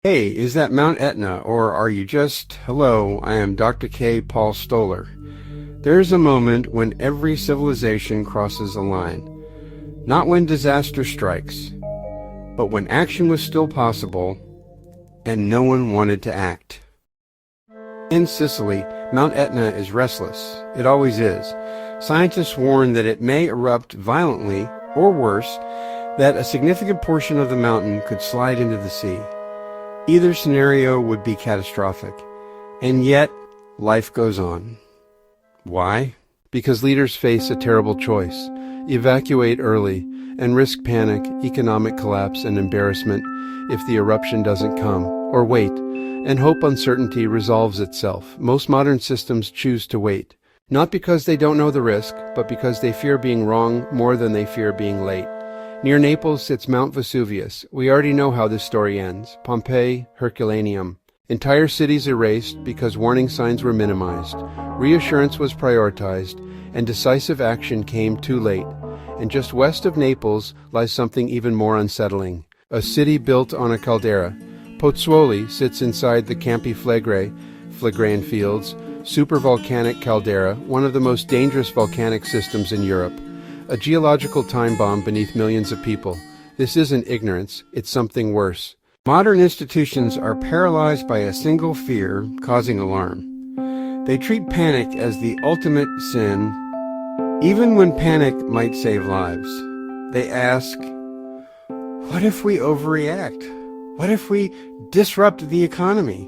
Hey, is that Mount Etna, or are you just... Hello, I am Dr. K. Paul Stoller. There's a moment when every civilization crosses a line. Not when disaster strikes, but when action was still possible, and no one wanted to act. In Sicily, Mount Etna is restless. It always is. Scientists warn that it may erupt violently, or worse, that a significant portion of the mountain could slide into the sea. Either scenario would be catastrophic, and yet life goes on. Why? Because leaders face a terrible choice: evacuate early and risk panic, economic collapse, and embarrassment if the eruption doesn't come, or wait and hope uncertainty resolves itself. Most modern systems choose to wait, not because they don't know the risk, but because they fear being wrong more than they fear being late. Near Naples sits Mount Vesuvius. We already know how this story ends. Pompeii, Herculaneum. Entire cities erased because warning signs were minimized. Reassurance was prioritized, and decisive action came too late. And just west of Naples lies something even more unsettling: a city built on a caldera. Pozzuoli sits inside the Campi Flegrei, Phlegrean fields, supervolcanic caldera, one of the most dangerous volcanic systems in Europe. A geological time bomb beneath millions of people. This isn't ignorance, it's something worse. Modern institutions are paralyzed by a single fear, causing alarm. They treat panic as the ultimate sin, even when panic might save lives. They ask, what if we overreact? What if we disrupt the economy?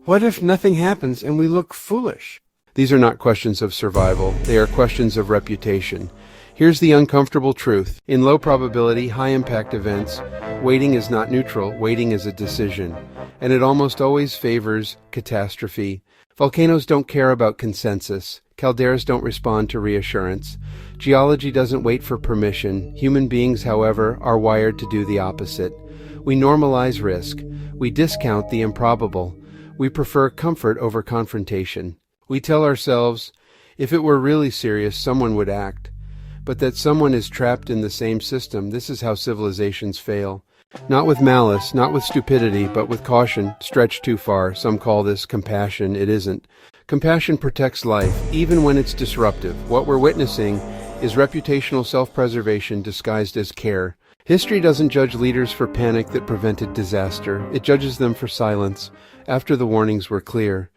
What if nothing happens and we look foolish? These are not questions of survival, they are questions of reputation. Here's the uncomfortable truth. In low probability, high impact events, waiting is not neutral, waiting is a decision. And it almost always favors catastrophe. Volcanoes don't care about consensus. Calderas don't respond to reassurance. Geology doesn't wait for permission. Human beings, however, are wired to do the opposite. We normalize risk. We discount the improbable. We prefer comfort over confrontation. We tell ourselves, if it were really serious, someone would act. But that someone is trapped in the same system. This is how civilizations fail. Not with malice, not with stupidity, but with caution, stretched too far. Some call this compassion. It isn't. Compassion protects life, even when it's disruptive. What we're witnessing is reputational self-preservation disguised as care. History doesn't judge leaders for panic that prevented disaster. It judges them for silence after the warnings were clear.